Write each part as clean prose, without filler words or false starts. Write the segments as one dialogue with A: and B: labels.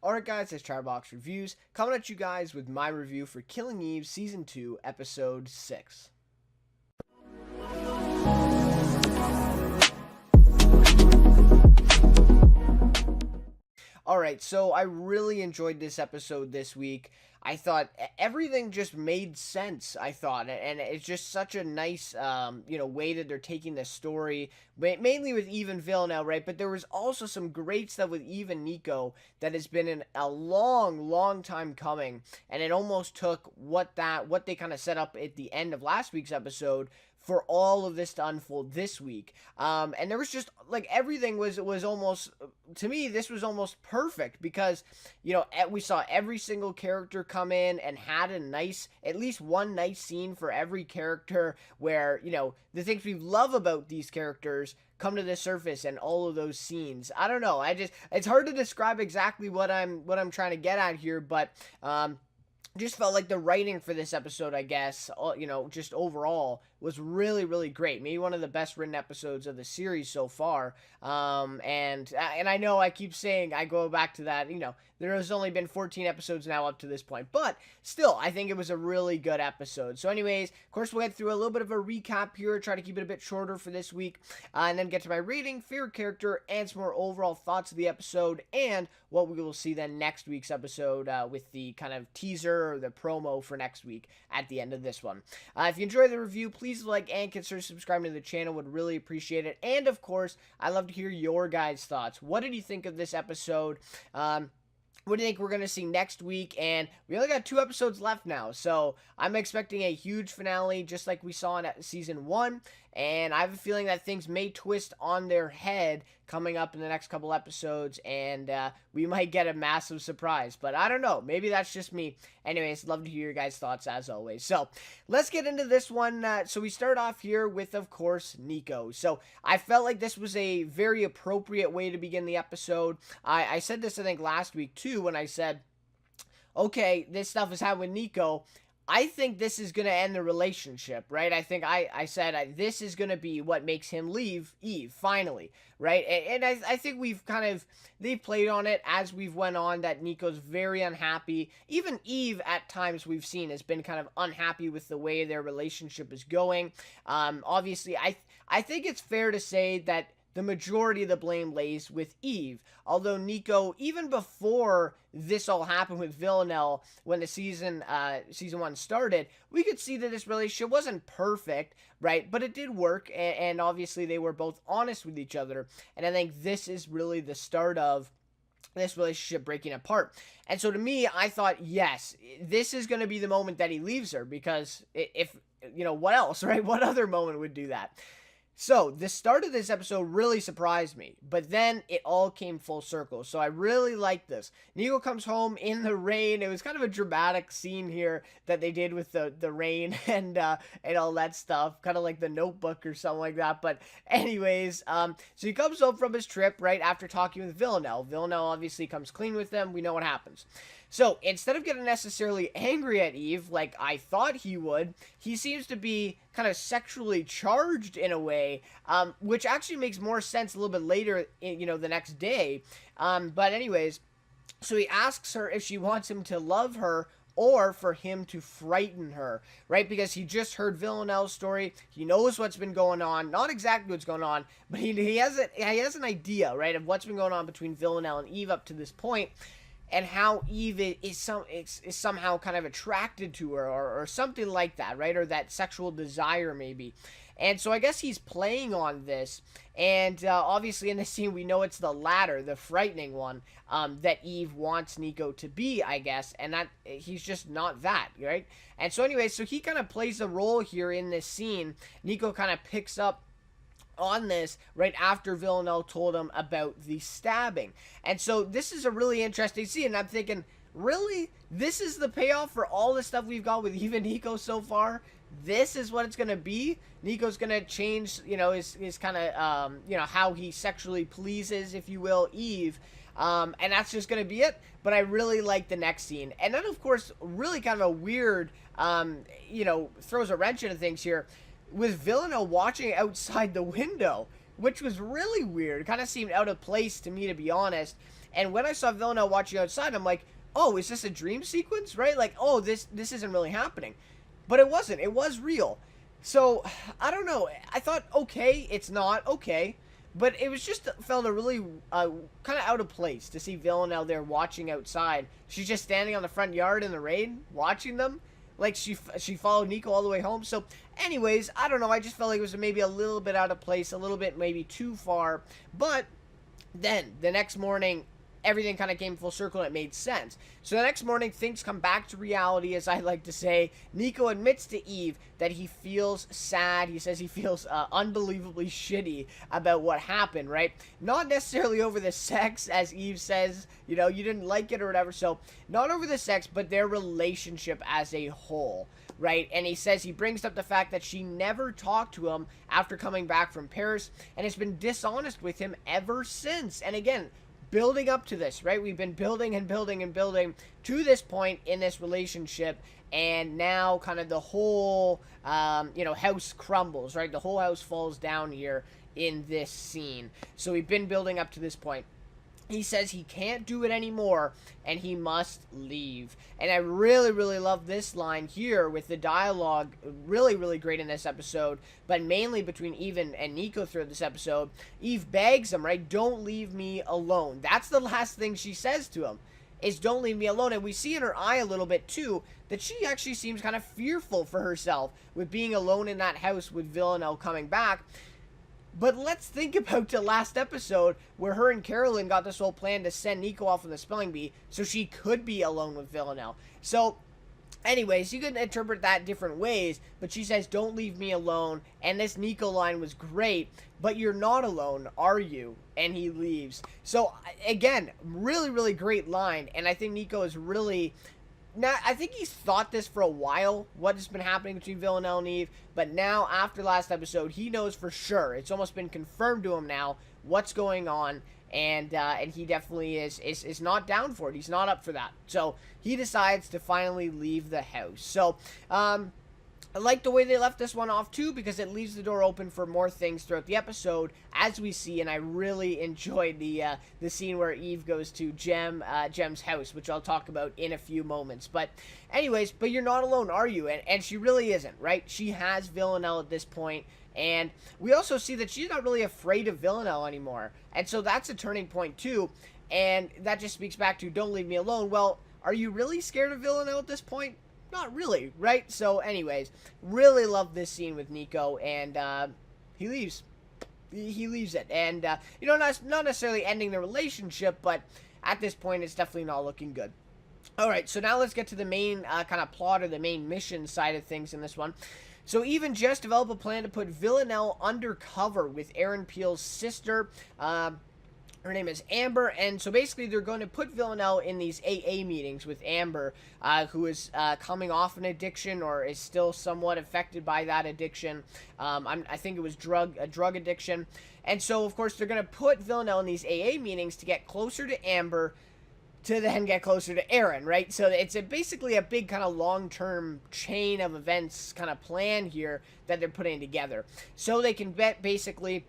A: Alright guys, it's Chatterbox Reviews, coming at you guys with my review for Killing Eve Season 2, Episode 6. Alright, so I really enjoyed this episode this week. I thought everything just made sense, I thought, and it's just such a nice, way that they're taking the story, mainly with Eve and Villanelle, right? But there was also some great stuff with Eve and Niko that has been in a long time coming, and it almost took what they kind of set up at the end of last week's episode for all of this to unfold this week. And there was just, like, everything was almost, to me, this was almost perfect because, we saw every single character come in and had at least one nice scene for every character where, the things we love about these characters come to the surface and all of those scenes. I don't know. It's hard to describe exactly what I'm trying to get at here, but, just felt like the writing for this episode, I guess, just overall was really great. Maybe one of the best written episodes of the series so far. And I know I keep saying, I go back to that, there has only been 14 episodes now up to this point, but still, I think it was a really good episode. So anyways, of course, we'll get through a little bit of a recap here, try to keep it a bit shorter for this week, and then get to my rating, favorite character, and some more overall thoughts of the episode, and what we will see then next week's episode with the kind of teaser or the promo for next week at the end of this one. If you enjoyed the review, please like and consider subscribing to the channel. Would really appreciate it. And of course, I'd love to hear your guys' thoughts. What did you think of this episode? What do you think we're going to see next week? And we only got 2 episodes left now, so I'm expecting a huge finale just like we saw in Season 1, and I have a feeling that things may twist on their head coming up in the next couple episodes, and we might get a massive surprise, but I don't know. Maybe that's just me. Anyways, love to hear your guys' thoughts as always. So, let's get into this one. So we start off here with, of course, Niko. So, I felt like this was a very appropriate way to begin the episode. I said this, I think, last week, too, when I said, okay, this stuff is happening with Niko. I think this is going to end the relationship, right? I think I said this is going to be what makes him leave Eve, finally, right? And I think they've played on it as we've went on, that Niko's very unhappy. Even Eve, at times we've seen, has been kind of unhappy with the way their relationship is going. Obviously, I think it's fair to say that the majority of the blame lays with Eve. Although Niko, even before this all happened with Villanelle, when the season 1 started, we could see that this relationship wasn't perfect, right? But it did work, and obviously they were both honest with each other. And I think this is really the start of this relationship breaking apart. And so to me, I thought, yes, this is going to be the moment that he leaves her, because if, what else, right? What other moment would do that? So, the start of this episode really surprised me, but then it all came full circle, so I really liked this. Niko comes home in the rain. It was kind of a dramatic scene here that they did with the rain and all that stuff, kind of like The Notebook or something like that, but anyways, so he comes home from his trip right after talking with Villanelle. Villanelle obviously comes clean with them. We know what happens. So, instead of getting necessarily angry at Eve like I thought he would, he seems to be kind of sexually charged in a way, which actually makes more sense a little bit later, the next day. But anyways, so he asks her if she wants him to love her or for him to frighten her, right? Because he just heard Villanelle's story. He knows what's been going on. Not exactly what's going on, but he has an idea, right, of what's been going on between Villanelle and Eve up to this point. And how Eve is somehow kind of attracted to her, or something like that, right? Or that sexual desire, maybe. And so I guess he's playing on this. And obviously in this scene, we know it's the latter, the frightening one, that Eve wants Niko to be, I guess. And that he's just not that, right? And so anyway, so he kind of plays a role here in this scene. Niko kind of picks up on this right after Villanelle told him about the stabbing. And so this is a really interesting scene, and I'm thinking, really? This is the payoff for all the stuff we've got with Eve and Niko so far? This is what it's going to be? Niko's going to change, his kind of, how he sexually pleases, if you will, Eve. And that's just going to be it. But I really like the next scene. And then, of course, really kind of a weird, throws a wrench into things here, with Villanelle watching outside the window, which was really weird. It kind of seemed out of place to me, to be honest. And when I saw Villanelle watching outside, I'm like, oh, is this a dream sequence, right? Like, oh, this isn't really happening. But it wasn't. It was real. So, I don't know. I thought, okay, it's not okay. But it was just felt a really kind of out of place to see Villanelle there watching outside. She's just standing on the front yard in the rain, watching them. Like, she followed Niko all the way home. So, anyways, I don't know. I just felt like it was maybe a little bit out of place, a little bit maybe too far. But then, the next morning, everything kind of came full circle and it made sense. So the next morning, things come back to reality, as I like to say. Niko admits to Eve that he feels sad. He says he feels unbelievably shitty about what happened, right? Not necessarily over the sex, as Eve says, you know, you didn't like it or whatever. So not over the sex, but their relationship as a whole, right? And he says he brings up the fact that she never talked to him after coming back from Paris and has been dishonest with him ever since. And again, building up to this, right? We've been building and building and building to this point in this relationship, and now kind of the whole, house crumbles, right? The whole house falls down here in this scene. So we've been building up to this point. He says he can't do it anymore and he must leave. And I really, really love this line here with the dialogue. Really, really great in this episode, but mainly between Eve and Niko throughout this episode. Eve begs him, right? Don't leave me alone. That's the last thing she says to him, is don't leave me alone. And we see in her eye a little bit too that she actually seems kind of fearful for herself with being alone in that house with Villanelle coming back. But let's think about the last episode where her and Carolyn got this whole plan to send Niko off on the spelling bee so she could be alone with Villanelle. So, anyways, you can interpret that different ways, but she says, don't leave me alone, and this Niko line was great, but you're not alone, are you? And he leaves. So, again, really, really great line, and I think Niko is really... Now, I think he's thought this for a while, what has been happening between Villanelle and Eve, but now, after last episode, he knows for sure. It's almost been confirmed to him now what's going on, and he definitely is not down for it. He's not up for that. So, he decides to finally leave the house. So, I like the way they left this one off, too, because it leaves the door open for more things throughout the episode, as we see, and I really enjoyed the scene where Eve goes to Jem's house, which I'll talk about in a few moments. But anyways, but you're not alone, are you? And she really isn't, right? She has Villanelle at this point, and we also see that she's not really afraid of Villanelle anymore. And so that's a turning point, too, and that just speaks back to don't leave me alone. Well, are you really scared of Villanelle at this point? Not really, right? So anyways, really love this scene with Niko, and he leaves. He leaves it, and not necessarily ending the relationship, but at this point it's definitely not looking good. Alright, so now let's get to the main kind of plot, or the main mission side of things in this one. So Eve and Jess develop a plan to put Villanelle undercover with Aaron Peel's sister. Her name is Amber, and so basically they're going to put Villanelle in these AA meetings with Amber, who is coming off an addiction or is still somewhat affected by that addiction. I think it was a drug addiction. And so, of course, they're going to put Villanelle in these AA meetings to get closer to Amber, to then get closer to Aaron, right? So it's basically a big kind of long-term chain of events kind of plan here that they're putting together. So they can basically...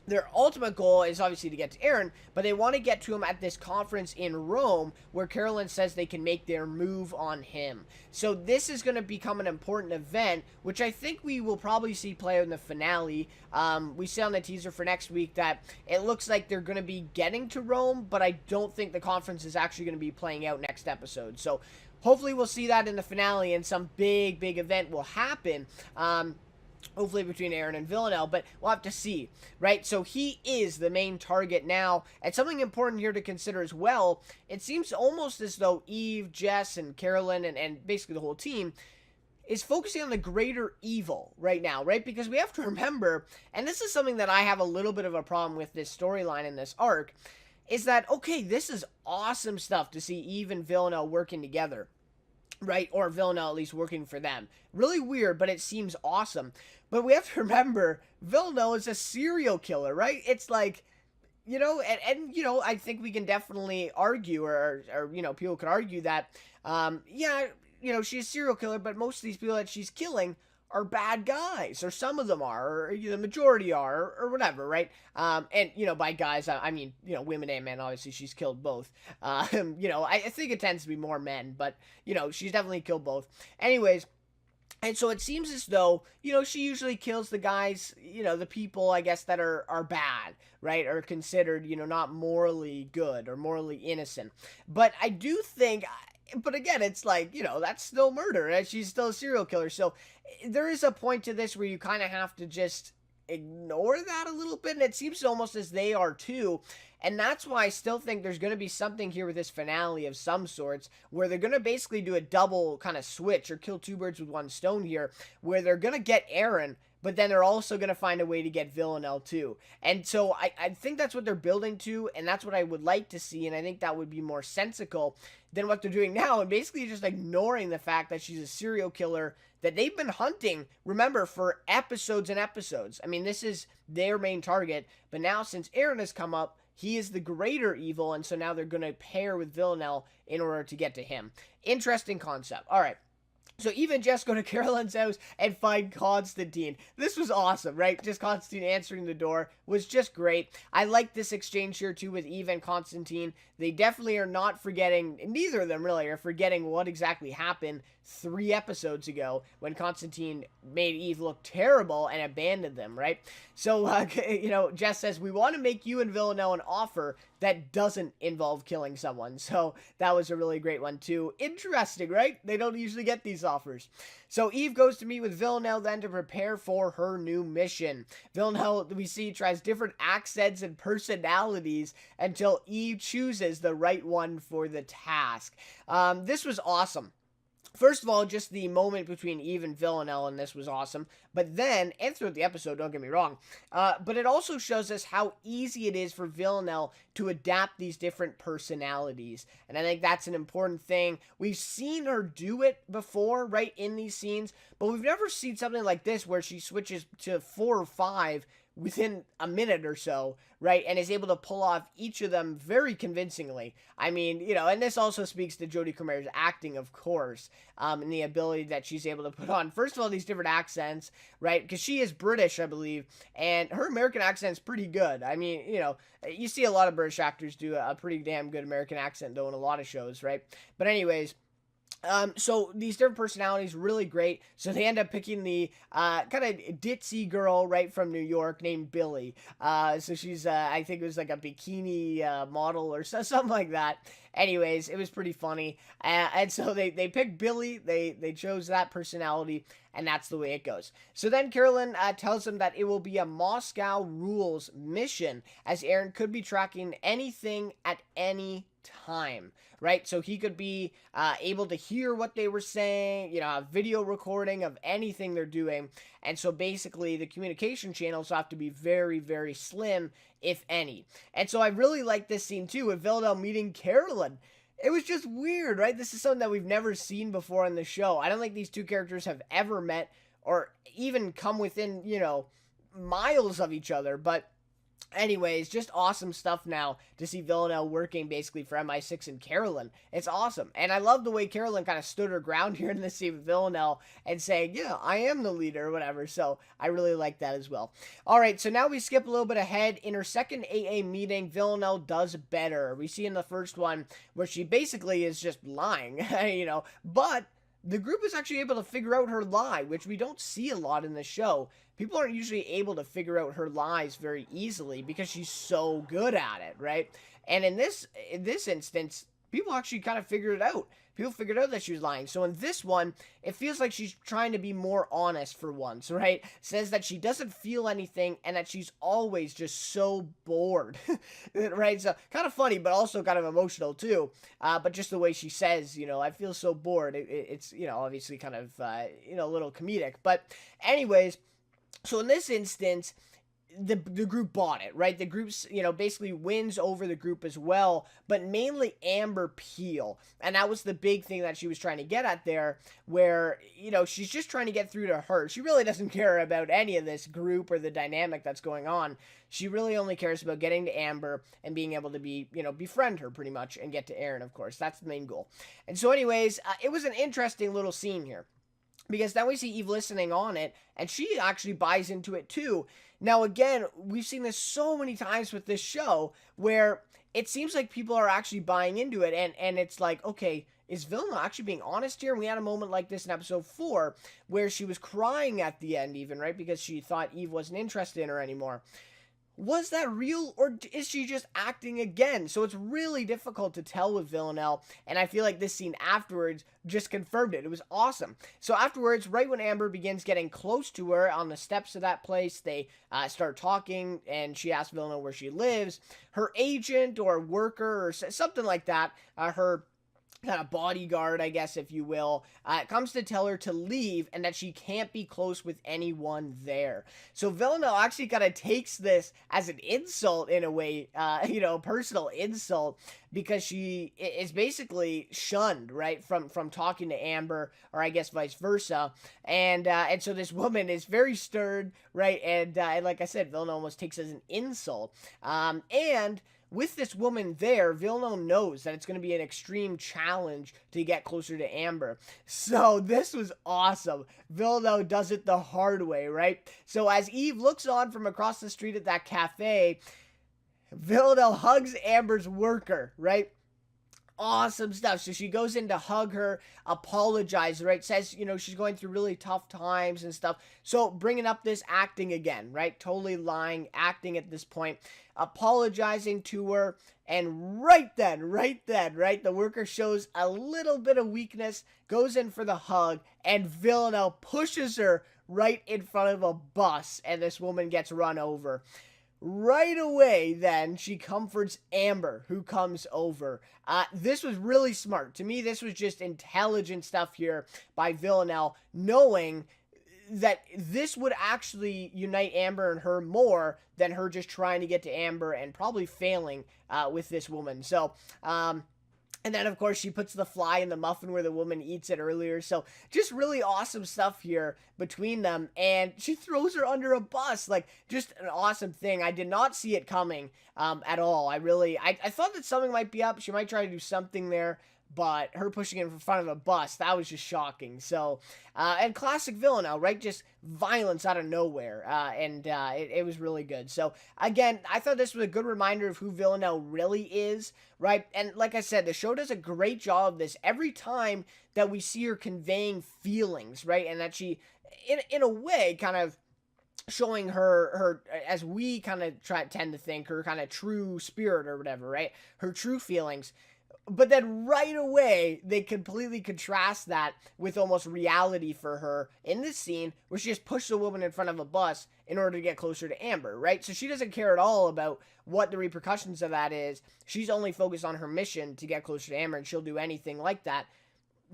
A: Their ultimate goal is obviously to get to Aaron, but they want to get to him at this conference in Rome where Carolyn says they can make their move on him. So this is going to become an important event, which I think we will probably see play out in the finale. We see on the teaser for next week that it looks like they're going to be getting to Rome, but I don't think the conference is actually going to be playing out next episode. So hopefully we'll see that in the finale and some big, big event will happen. Hopefully between Aaron and Villanelle, but we'll have to see, right? So he is the main target now, and something important here to consider as well, it seems almost as though Eve, Jess, and Carolyn, and basically the whole team, is focusing on the greater evil right now, right? Because we have to remember, and this is something that I have a little bit of a problem with this storyline in this arc, is that, okay, this is awesome stuff to see Eve and Villanelle working together, right? Or Villanelle at least working for them. Really weird, but it seems awesome. But we have to remember, Villanelle is a serial killer, right? It's like, I think we can definitely argue, or people could argue that, she's a serial killer, but most of these people that she's killing are bad guys, or some of them are, or the majority are, or whatever, right? And by guys, I mean, women and men. Obviously, she's killed both. I think it tends to be more men, but she's definitely killed both. Anyways. And so it seems as though, she usually kills the guys, the people, I guess, that are bad, right? Or considered, not morally good or morally innocent. But I do think, but again, it's like, that's still murder, right? She's still a serial killer. So there is a point to this where you kind of have to just ignore that a little bit. And it seems almost as they are too. And that's why I still think there's going to be something here with this finale of some sorts, where they're going to basically do a double kind of switch, or kill two birds with one stone here, where they're going to get Aaron, but then they're also going to find a way to get Villanelle too. And so I think that's what they're building to, and that's what I would like to see, and I think that would be more sensical than what they're doing now, and basically just ignoring the fact that she's a serial killer that they've been hunting, remember, for episodes and episodes. I mean, this is their main target, but now since Aaron has come up, he is the greater evil, and so now they're going to pair with Villanelle in order to get to him. Interesting concept. All right. So Eve and Jess go to Carolyn's house and find Constantine. This was awesome, right? Just Constantine answering the door was just great. I like this exchange here too with Eve and Constantine. They definitely are not forgetting, neither of them really are forgetting what exactly happened 3 episodes ago when Constantine made Eve look terrible and abandoned them, right? So, Jess says, we want to make you and Villanelle an offer that doesn't involve killing someone. So that was a really great one too. Interesting, right? They don't usually get these offers. So Eve goes to meet with Villanelle then to prepare for her new mission. Villanelle, we see, tries different accents and personalities until Eve chooses the right one for the task. This was awesome. First of all, just the moment between Eve and Villanelle in this was awesome. But then, and throughout the episode, don't get me wrong, but it also shows us how easy it is for Villanelle to adapt these different personalities. And I think that's an important thing. We've seen her do it before, right, in these scenes, but we've never seen something like this where she switches to 4 or 5 within a minute or so, right, and is able to pull off each of them very convincingly. I mean, and this also speaks to Jodie Comer's acting, of course, and the ability that she's able to put on, first of all, these different accents, right, because she is British, I believe, and her American accent is pretty good. I mean, you see a lot of British actors do a pretty damn good American accent, though, in a lot of shows, right, but anyways, so these different personalities, really great. So they end up picking the kind of ditzy girl, right, from New York named Billy. So she's, I think it was like a bikini model or something like that. Anyways, it was pretty funny. And so they picked Billy. They chose that personality, and that's the way it goes. So then Carolyn tells them that it will be a Moscow Rules mission, as Aaron could be tracking anything at any time, right? So he could be able to hear what they were saying, a video recording of anything they're doing. And so basically the communication channels have to be very, very slim, if any. And so I really like this scene too, with Villanelle meeting Carolyn. It was just weird, right? This is something that we've never seen before in the show. I don't think these two characters have ever met or even come within, miles of each other, but anyways, just awesome stuff now to see Villanelle working basically for MI6 and Carolyn. It's awesome. And I love the way Carolyn kind of stood her ground here in this scene with Villanelle and saying, yeah, I am the leader or whatever. So I really like that as well. All right, so now we skip a little bit ahead. In her second AA meeting, Villanelle does better. We see in the first one where she basically is just lying, but the group is actually able to figure out her lie, which we don't see a lot in the show. People aren't usually able to figure out her lies very easily because she's so good at it, right? And in this instance, people actually kind of figured it out. People figured out that she was lying. So in this one, it feels like she's trying to be more honest for once, right? Says that she doesn't feel anything and that she's always just so bored, right? So kind of funny, but also kind of emotional too. But just the way she says, I feel so bored. It's, obviously kind of, a little comedic. But anyways, so in this instance, the group bought it, right? The group's, basically wins over the group as well, but mainly Amber Peel. And that was the big thing that she was trying to get at there, where, she's just trying to get through to her. She really doesn't care about any of this group or the dynamic that's going on. She really only cares about getting to Amber and being able to be, befriend her pretty much and get to Aaron, of course. That's the main goal. And so anyways, it was an interesting little scene here. because then we see Eve listening on it, and she actually buys into it too. Now, again, we've seen this so many times with this show where it seems like people are actually buying into it, and it's like, okay, is Vilna actually being honest here? And we had a moment like this in episode 4 where she was crying at the end, even, right? Because she thought Eve wasn't interested in her anymore. Was that real, or is she just acting again? So it's really difficult to tell with Villanelle, and I feel like this scene afterwards just confirmed it. It was awesome. So afterwards, right when Amber begins getting close to her on the steps of that place, they start talking, and she asks Villanelle where she lives. Her agent or worker or something like that, her kind of bodyguard, I guess, if you will, comes to tell her to leave and that she can't be close with anyone there. So Villanelle actually kind of takes this as an insult in a way, personal insult, because she is basically shunned, right, from talking to Amber, or I guess vice versa. And so this woman is very stern, right, and like I said, Villanelle almost takes it as an insult. And with this woman there, Villanelle knows that it's going to be an extreme challenge to get closer to Amber. So this was awesome. Villanelle does it the hard way, right? So as Eve looks on from across the street at that cafe, Villanelle hugs Amber's worker, right? Awesome stuff. So she goes in to hug her, apologize, right? Says, she's going through really tough times and stuff. So bringing up this acting again, right? Totally lying, acting at this point, apologizing to her. And right then, right? The worker shows a little bit of weakness, goes in for the hug, and Villanelle pushes her right in front of a bus, and this woman gets run over. Right away, then, she comforts Amber, who comes over. This was really smart. To me, this was just intelligent stuff here by Villanelle, knowing that this would actually unite Amber and her more than her just trying to get to Amber and probably failing with this woman. So, and then, of course, she puts the fly in the muffin where the woman eats it earlier. So just really awesome stuff here between them. And she throws her under a bus. Like, just an awesome thing. I did not see it coming at all. I thought that something might be up. She might try to do something there. But her pushing it in front of a bus, that was just shocking. So, and classic Villanelle, right? Just violence out of nowhere. It was really good. So, again, I thought this was a good reminder of who Villanelle really is, right? And like I said, the show does a great job of this every time that we see her conveying feelings, right? And that she, in a way, kind of showing her as we kind of tend to think, her kind of true spirit or whatever, right? Her true feelings. But then right away, they completely contrast that with almost reality for her in this scene where she just pushed a woman in front of a bus in order to get closer to Amber, right? So she doesn't care at all about what the repercussions of that is. She's only focused on her mission to get closer to Amber, and she'll do anything like that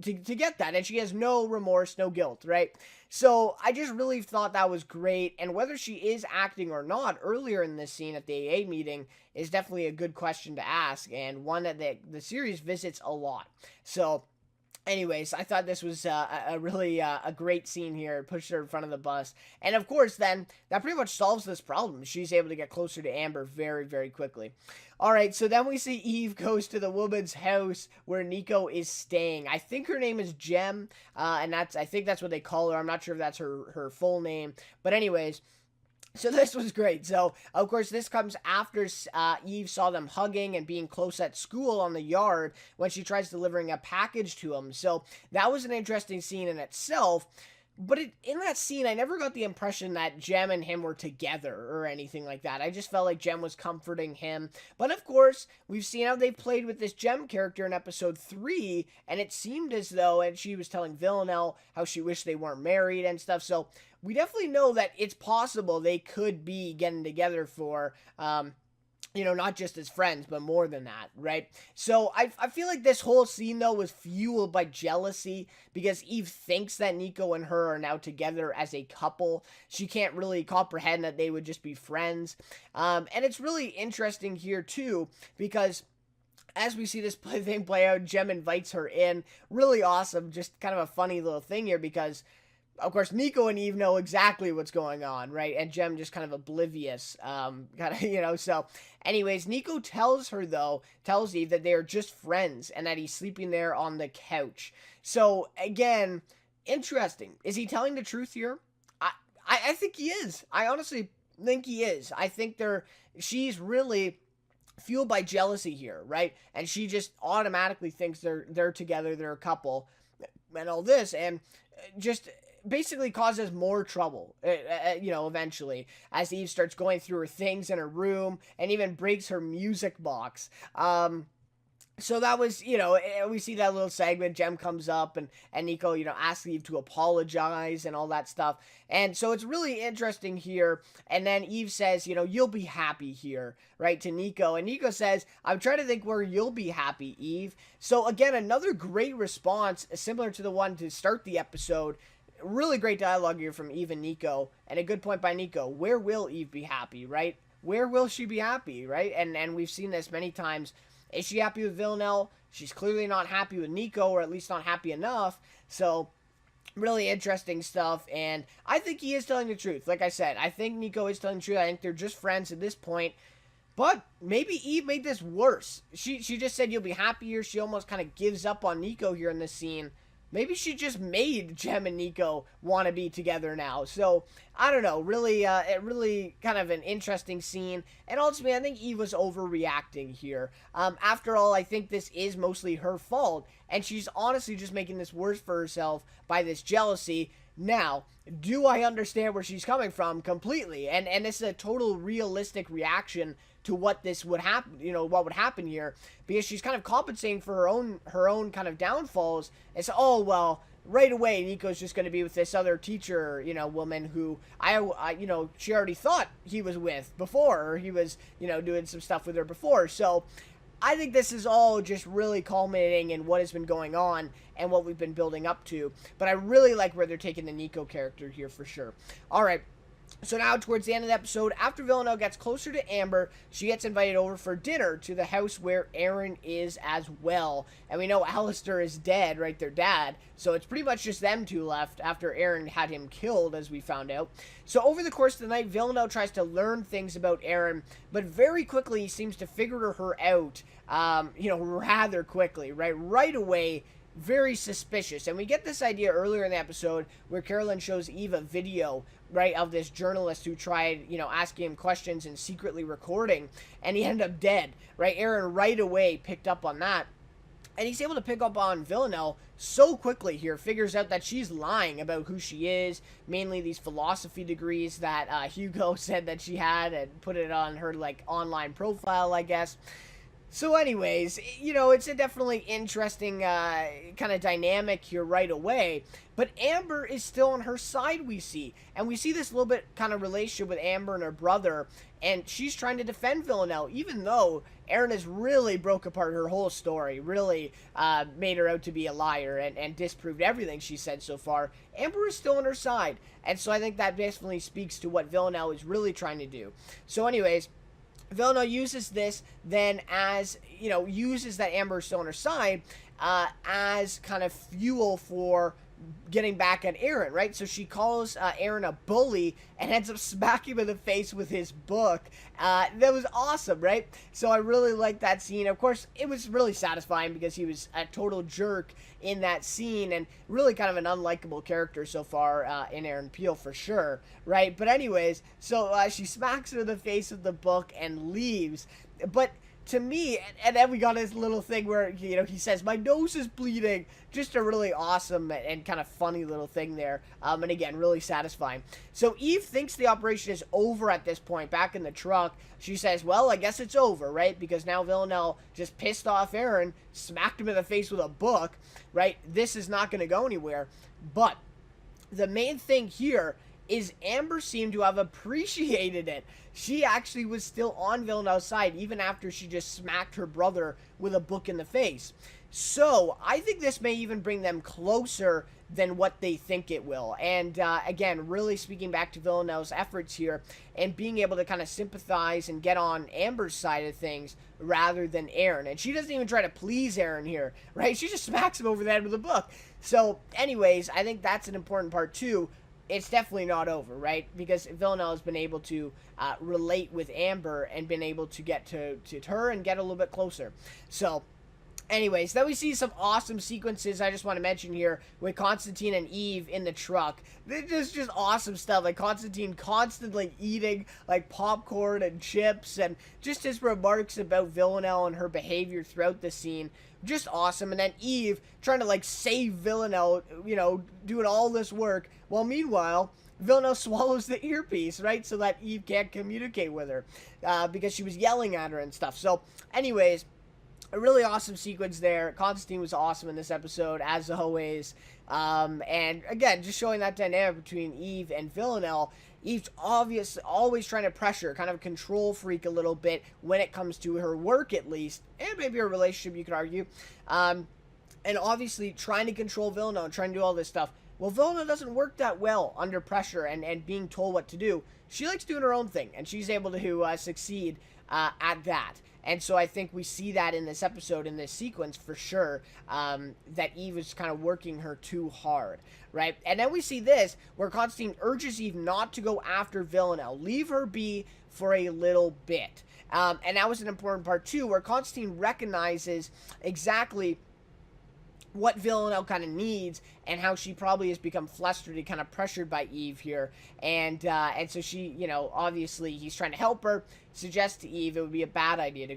A: to get that, and she has no remorse, no guilt, right? So I just really thought that was great, and whether she is acting or not earlier in this scene at the AA meeting is definitely a good question to ask, and one that the series visits a lot. So anyways, I thought this was a really a great scene here. Pushed her in front of the bus. And of course, then, that pretty much solves this problem. She's able to get closer to Amber very, very quickly. All right, so then we see Eve goes to the woman's house where Niko is staying. I think her name is Gem, and I think that's what they call her. I'm not sure if that's her full name. But anyways, so this was great. So, of course, this comes after Eve saw them hugging and being close at school on the yard when she tries delivering a package to him. So that was an interesting scene in itself. But in that scene, I never got the impression that Jem and him were together or anything like that. I just felt like Jem was comforting him. But of course, we've seen how they played with this Jem character in episode 3, and it seemed as though, and she was telling Villanelle how she wished they weren't married and stuff. So we definitely know that it's possible they could be getting together for, not just as friends, but more than that, right? So I feel like this whole scene, though, was fueled by jealousy because Eve thinks that Niko and her are now together as a couple. She can't really comprehend that they would just be friends. And it's really interesting here, too, because as we see this thing play out, Jem invites her in. Really awesome. Just kind of a funny little thing here because, of course, Niko and Eve know exactly what's going on, right? And Jem just kind of oblivious, so anyways, Niko tells Eve that they are just friends and that he's sleeping there on the couch. So again, Interesting. Is he telling the truth here? I, I think he is. I honestly think he is. I think she's really fueled by jealousy here, right? And she just automatically thinks they're together, they're a couple, and all this, and just basically causes more trouble, eventually, as Eve starts going through her things in her room and even breaks her music box. So that was, we see that little segment. Jem comes up and Niko, asks Eve to apologize and all that stuff. And so it's really interesting here. And then Eve says, you'll be happy here, right, to Niko. And Niko says, I'm trying to think where you'll be happy, Eve. So again, another great response, similar to the one to start the episode. Really great dialogue here from Eve and Niko. And a good point by Niko. Where will Eve be happy, right? Where will she be happy, right? And we've seen this many times. Is she happy with Villanelle? She's clearly not happy with Niko, or at least not happy enough. So, really interesting stuff. And I think he is telling the truth. Like I said, I think Niko is telling the truth. I think they're just friends at this point. But maybe Eve made this worse. She just said you'll be happier. She almost kind of gives up on Niko here in this scene. Maybe she just made Jem and Niko want to be together now. So, I don't know. Really kind of an interesting scene. And ultimately, I think Eve was overreacting here. After all, I think this is mostly her fault. And she's honestly just making this worse for herself by this jealousy. Now, do I understand where she's coming from completely? And this is a total realistic reaction to what this would happen, what would happen here, because she's kind of compensating for her own kind of downfalls. And so, oh, well, right away, Niko's just going to be with this other teacher, woman who she already thought he was with before, or he was, doing some stuff with her before. So I think this is all just really culminating in what has been going on and what we've been building up to. But I really like where they're taking the Niko character here for sure. All right. So now, towards the end of the episode, after Villanelle gets closer to Amber, she gets invited over for dinner to the house where Aaron is as well. And we know Alistair is dead, right, their dad. So it's pretty much just them two left after Aaron had him killed, as we found out. So over the course of the night, Villanelle tries to learn things about Aaron, but very quickly he seems to figure her out, rather quickly, right? Right away. Very suspicious. And we get this idea earlier in the episode where Carolyn shows Eve a video, right, of this journalist who tried, asking him questions and secretly recording, and he ended up dead, right? Aaron right away picked up on that. And he's able to pick up on Villanelle so quickly here, figures out that she's lying about who she is, mainly these philosophy degrees that Hugo said that she had and put it on her, online profile, I guess. So anyways, it's a definitely interesting kind of dynamic here right away. But Amber is still on her side, we see. And we see this little bit kind of relationship with Amber and her brother. And she's trying to defend Villanelle, even though Aaron has really broke apart her whole story. Really made her out to be a liar and disproved everything she said so far. Amber is still on her side. And so I think that definitely speaks to what Villanelle is really trying to do. So anyways, Villanelle uses this then as, uses that Amber is still on her side as kind of fuel for getting back at Aaron, right? So she calls Aaron a bully and ends up smacking him in the face with his book. That was awesome, right? So I really liked that scene. Of course, it was really satisfying because he was a total jerk in that scene and really kind of an unlikable character so far in Aaron Peel for sure, right? But anyways, so she smacks him in the face with the book and leaves. But to me, and then we got this little thing where, he says, my nose is bleeding. Just a really awesome and kind of funny little thing there. And again, really satisfying. So Eve thinks the operation is over at this point, back in the truck. She says, well, I guess it's over, right? Because now Villanelle just pissed off Aaron, smacked him in the face with a book, right? This is not going to go anywhere. But the main thing here is Amber seemed to have appreciated it. She actually was still on Villanelle's side even after she just smacked her brother with a book in the face. So I think this may even bring them closer than what they think it will. And again, really speaking back to Villanelle's efforts here and being able to kind of sympathize and get on Amber's side of things rather than Aaron. And she doesn't even try to please Aaron here, right? She just smacks him over the head with a book. So anyways, I think that's an important part too. It's definitely not over, right? Because Villanelle has been able to relate with Amber and been able to get to her and get a little bit closer. So Anyways, then we see some awesome sequences I just want to mention here with Constantine and Eve in the truck. This just awesome stuff. Like Constantine constantly eating like popcorn and chips, and just his remarks about Villanelle and her behavior throughout the scene. Just awesome. And then Eve trying to like save Villanelle, doing all this work. While meanwhile, Villanelle swallows the earpiece, right? So that Eve can't communicate with her because she was yelling at her and stuff. So anyways, a really awesome sequence there. Constantine was awesome in this episode, as always. And again, just showing that dynamic between Eve and Villanelle. Eve's always trying to pressure, kind of a control freak a little bit when it comes to her work, at least, and maybe her relationship, you could argue. And obviously trying to control Villanelle and trying to do all this stuff. Well, Villanelle doesn't work that well under pressure and being told what to do. She likes doing her own thing, and she's able to succeed at that. And so I think we see that in this episode, in this sequence, for sure, that Eve is kind of working her too hard, right? And then we see this, where Constantine urges Eve not to go after Villanelle. Leave her be for a little bit. And that was an important part, too, where Constantine recognizes exactly what Villanelle kind of needs and how she probably has become flustered and kind of pressured by Eve here. And so she, obviously he's trying to help her, suggests to Eve it would be a bad idea to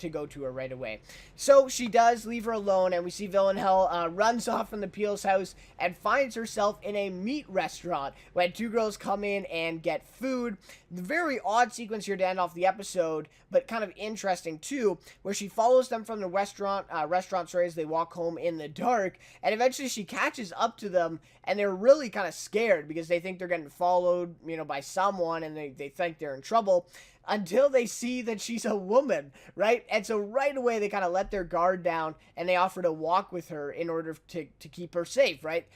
A: go to her right away. So she does leave her alone, and we see Villanelle runs off from the Peel's house and finds herself in a meat restaurant when two girls come in and get food. Very odd sequence here to end off the episode, but kind of interesting too, where she follows them from the restaurant as they walk home in the dark, and eventually she catches up to them, and they're really kind of scared because they think they're getting followed, by someone, and they think they're in trouble, until they see that she's a woman, right? And so right away they kind of let their guard down, and they offer to walk with her in order to keep her safe, right?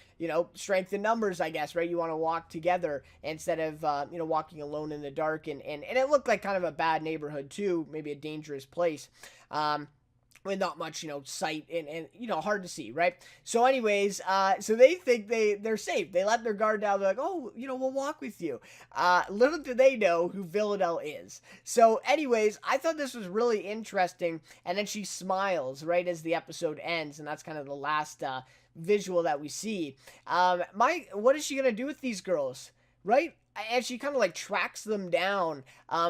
A: Strength in numbers, I guess, right? You want to walk together instead of, walking alone in the dark, and it looked like kind of a bad neighborhood too, maybe a dangerous place. With not much, sight and hard to see, right? So anyways, so they think they're safe. They let their guard down. They're like, oh, we'll walk with you. Little do they know who Villanelle is. So anyways, I thought this was really interesting. And then she smiles right as the episode ends. And that's kind of the last visual that we see. What is she going to do with these girls, right? And she kind of like tracks them down.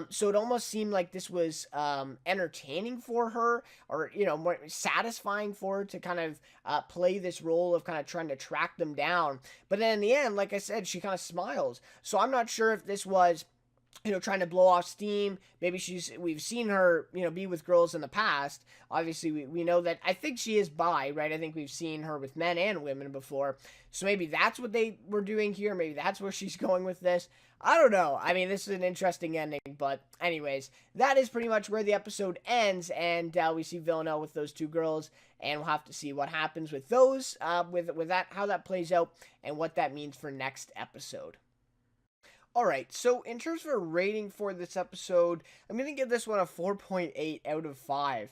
A: So it almost seemed like this was entertaining for her, or, more satisfying for her to kind of play this role of kind of trying to track them down. But then in the end, like I said, she kind of smiles. So I'm not sure if this was, trying to blow off steam. Maybe we've seen her, be with girls in the past. Obviously, we know that, I think she is bi, right? I think we've seen her with men and women before. So maybe that's what they were doing here. Maybe that's where she's going with this. I don't know. I mean, this is an interesting ending. But anyways, that is pretty much where the episode ends. And we see Villanelle with those two girls. And we'll have to see what happens with those, with that, how that plays out, and what that means for next episode. Alright, so in terms of a rating for this episode, I'm going to give this one a 4.8 out of 5.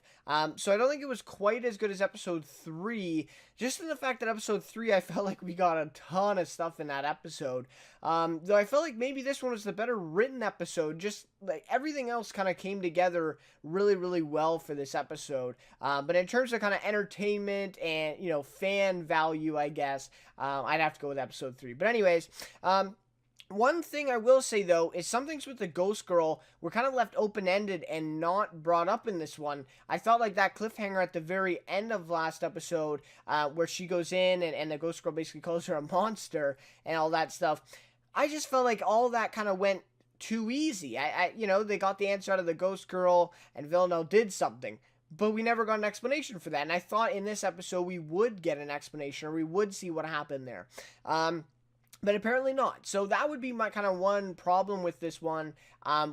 A: So I don't think it was quite as good as episode 3, just in the fact that episode 3, I felt like we got a ton of stuff in that episode. Though I felt like maybe this one was the better written episode, just like everything else kind of came together really, really well for this episode. But in terms of kind of entertainment and, fan value, I guess, I'd have to go with episode 3. But anyways, one thing I will say, though, is some things with the Ghost Girl were kind of left open-ended and not brought up in this one. I felt like that cliffhanger at the very end of last episode, where she goes in and the Ghost Girl basically calls her a monster and all that stuff. I just felt like all that kind of went too easy. They got the answer out of the Ghost Girl, and Villanelle did something. But we never got an explanation for that. And I thought in this episode we would get an explanation, or we would see what happened there. But apparently not. So that would be my kind of one problem with this one,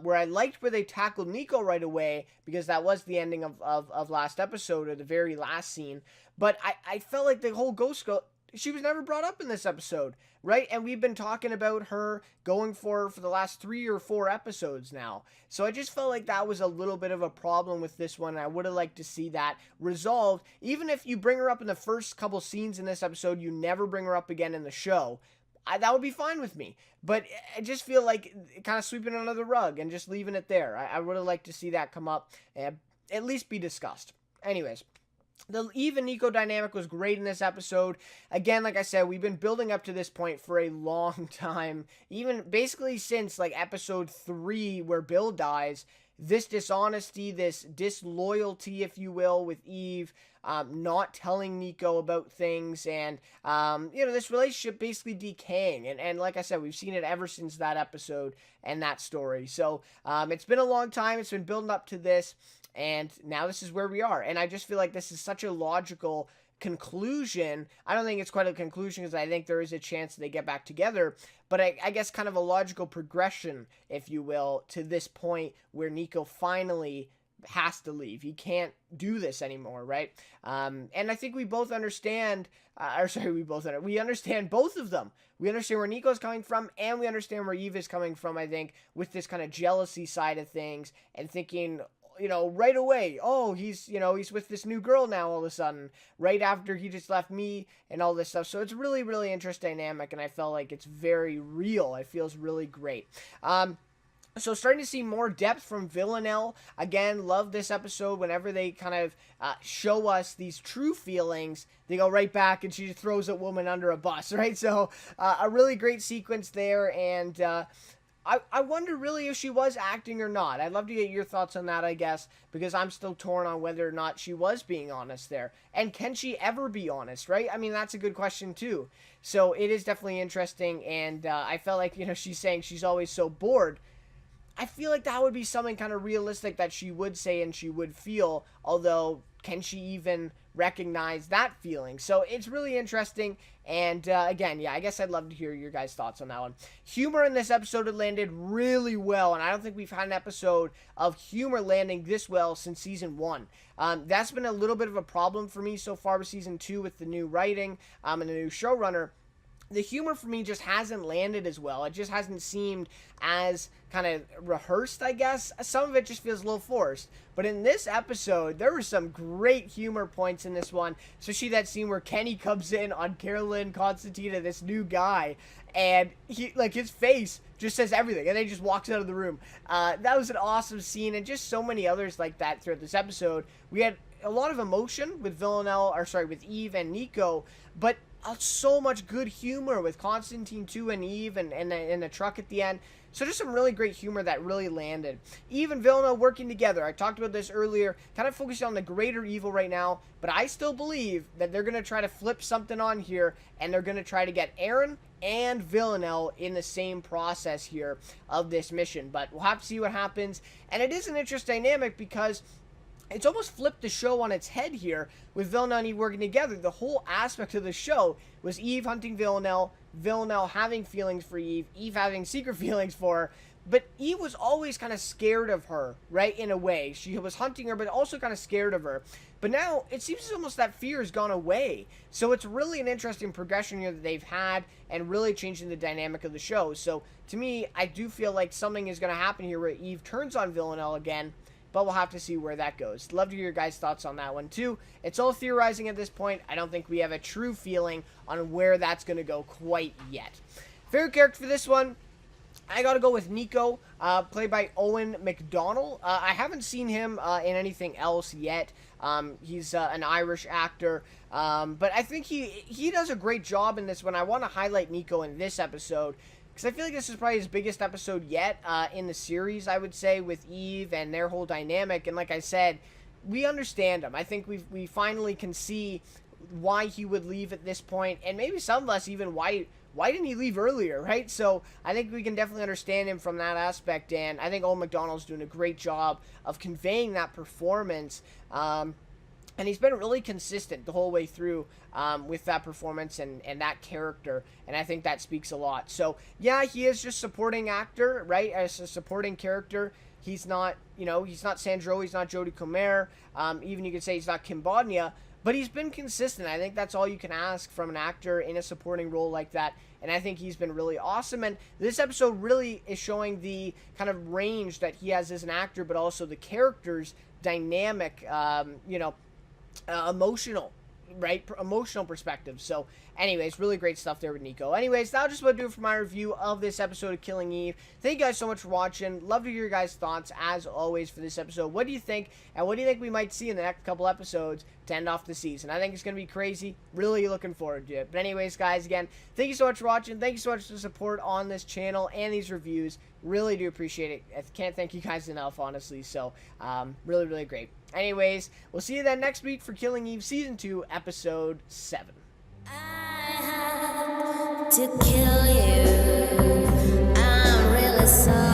A: where I liked where they tackled Niko right away, because that was the ending of last episode, or the very last scene. But I felt like the whole Ghost Girl, she was never brought up in this episode, right? And we've been talking about her going for the last 3 or 4 episodes now. So I just felt like that was a little bit of a problem with this one. I would have liked to see that resolved. Even if you bring her up in the first couple scenes in this episode, you never bring her up again in the show. That would be fine with me. But I just feel like kind of sweeping it under the rug and just leaving it there. I would have liked to see that come up and at least be discussed. Anyways, The Eve and Niko dynamic was great in this episode. Again, like I said, we've been building up to this point for a long time. Even basically since like episode 3 where Bill dies. This dishonesty, this disloyalty, if you will, with Eve, not telling Niko about things, and, this relationship basically decaying. And like I said, we've seen it ever since that episode and that story. So it's been a long time. It's been building up to this. And now this is where we are. And I just feel like this is such a logical conclusion. I don't think it's quite a conclusion because I think there is a chance that they get back together. But I guess kind of a logical progression, if you will, to this point where Niko finally has to leave. He can't do this anymore, right? And I think we both understand, we understand both of them. We understand where Niko's coming from, and we understand where Eve is coming from, I think, with this kind of jealousy side of things, and thinking, right away, oh, he's with this new girl now all of a sudden, right after he just left me and all this stuff. So it's really, really interesting dynamic, and I felt like it's very real. It feels really great. So starting to see more depth from Villanelle. Again, love this episode. Whenever they kind of show us these true feelings, they go right back and she just throws a woman under a bus, right? So a really great sequence there, and I wonder really if she was acting or not. I'd love to get your thoughts on that, I guess, because I'm still torn on whether or not she was being honest there. And can she ever be honest, right? I mean, that's a good question, too. So it is definitely interesting, and I felt like, she's saying she's always so bored. I feel like that would be something kind of realistic that she would say and she would feel, although can she even recognize that feeling? So it's really interesting, and again, I guess I'd love to hear your guys' thoughts on that one. Humor in this episode had landed really well, and I don't think we've had an episode of humor landing this well since season 1. That's been a little bit of a problem for me so far with season 2 with the new writing and the new showrunner. The humor for me just hasn't landed as well. It just hasn't seemed as kind of rehearsed, I guess. Some of it just feels a little forced. But in this episode, there were some great humor points in this one. Especially that scene where Kenny comes in on Carolyn Constantina, this new guy, and his face just says everything, and then he just walks out of the room. That was an awesome scene, and just so many others like that throughout this episode. We had a lot of emotion with with Eve and Niko, but so much good humor with Constantine too, and Eve and the truck at the end. So just some really great humor that really landed. Eve and Villanelle working together. I talked about this earlier, kind of focusing on the greater evil right now, but I still believe that they're going to try to flip something on here, and they're going to try to get Aaron and Villanelle in the same process here of this mission. But we'll have to see what happens. And it is an interesting dynamic because it's almost flipped the show on its head here with Villanelle and Eve working together. The whole aspect of the show was Eve hunting Villanelle, Villanelle having feelings for Eve, Eve having secret feelings for her. But Eve was always kind of scared of her, right, in a way. She was hunting her, but also kind of scared of her. But now it seems almost that fear has gone away. So it's really an interesting progression here that they've had and really changing the dynamic of the show. So to me, I do feel like something is going to happen here where Eve turns on Villanelle again. But we'll have to see where that goes. Love to hear your guys' thoughts on that one, too. It's all theorizing at this point. I don't think we have a true feeling on where that's going to go quite yet. Favorite character for this one, I got to go with Niko, played by Owen McDonnell. I haven't seen him in anything else yet. He's an Irish actor. But I think he does a great job in this one. I want to highlight Niko in this episode, because I feel like this is probably his biggest episode yet in the series, I would say, with Eve and their whole dynamic. And like I said, we understand him. I think we finally can see why he would leave at this point, and maybe some of us even why didn't he leave earlier, right? So I think we can definitely understand him from that aspect, and I think Owen McDonnell's doing a great job of conveying that performance. And he's been really consistent the whole way through with that performance and that character. And I think that speaks a lot. So, yeah, he is just supporting actor, right? As a supporting character. He's not, he's not Sandro. He's not Jodie Comer. Even you could say he's not Kim Bodnia. But he's been consistent. I think that's all you can ask from an actor in a supporting role like that. And I think he's been really awesome. And this episode really is showing the kind of range that he has as an actor, but also the character's dynamic, emotional, right? Emotional perspective. So, anyways, really great stuff there with Niko. Anyways, that'll just about do it for my review of this episode of Killing Eve. Thank you guys so much for watching. Love to hear your guys' thoughts, as always, for this episode. What do you think? And what do you think we might see in the next couple episodes to end off the season. I think it's going to be crazy. Really looking forward to it. But anyways, guys, again, thank you so much for watching. Thank you so much for the support on this channel and these reviews. Really do appreciate it. I can't thank you guys enough, honestly. So, really, really great. Anyways, we'll see you then next week for Killing Eve Season 2, Episode 7.
B: To kill you, I'm really sorry.